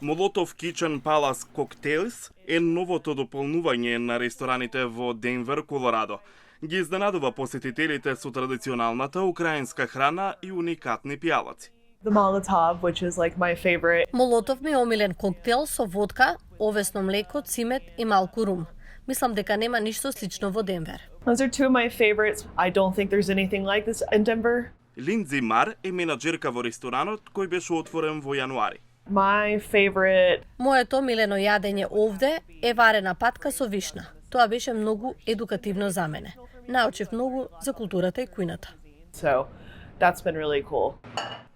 Molotov Kitchen Palace Cocktails е новото дополнување на рестораните во Денвер, Колорадо. Ги изненадува посетителите со традиционалната украинска храна и уникатни пијалаци. The Molotov, which is like my favorite. Молотов ми е омилен коктел со водка, овесно млеко, цимет и малку рум. Мислам дека нема ништо слично во Денвер. Those are two of my favorites. I don't think there's anything like this in Denver. Линдзи Мар е менаџерка во ресторанот кој беше отворен во јануари. My favorite. Моето омилено јадење овде е варена патка со вишна. Тоа беше многу едукативно за мене. Научив многу за културата и кујната. So that's been really cool.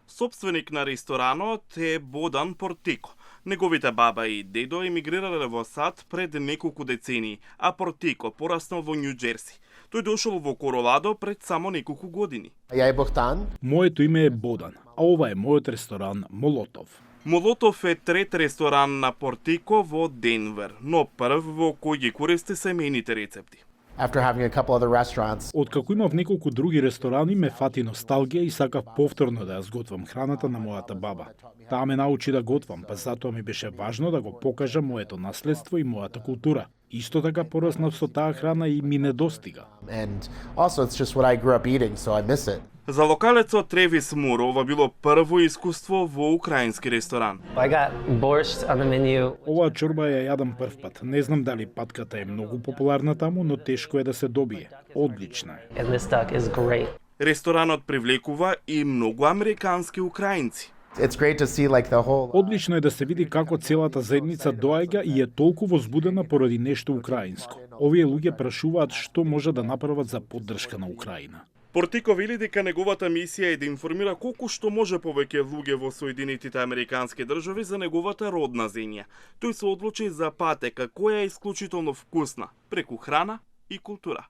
Собственик на ресторанот е Бодан Портико. Неговите баба и дедо емигрирале во САД пред неколку децении, а Портико пораснал во Њу Џерси. Тој дошол во Колорадо пред само неколку години. Ја е Богдан. Моето име е Бодан, а ова е мојот ресторан Молотов. Молотов е трет ресторан на Портико во Денвер, но прв во кој ги користи семејните рецепти. After having a couple other restaurants. Откако имав неколку други ресторани, ме фати носталгија и сакав повторно да ја сготвам храната на мојата баба. Таа ме научи да готвам, па затоа ми беше важно да го покажам моето наследство и мојата култура. Исто така пораснав со таа храна и ми недостига. And also it's just what I grew up eating, so I miss it. За локалецот Тревис Мур ова било прво искуство во украински ресторан. I got borscht on the menu. Оваа чорба ја јадам прв пат. Не знам дали патката е многу популарна таму, но тешко е да се добие. Одлична е. And this duck is great. Ресторанот привлекува и многу американски украинци. It's great to see like the whole Одлично е да се види како целата заедница доаѓа и е толку возбудена поради нешто украинско. Овие луѓе прашуваат што може да направат за поддршка на Украина. Портико вели дека неговата мисија е да информира колку што може повеќе луѓе во Соединетите Американски држави за неговата родна земја. Тој се одлучи за патека која е исклучително вкусна, преку храна и култура.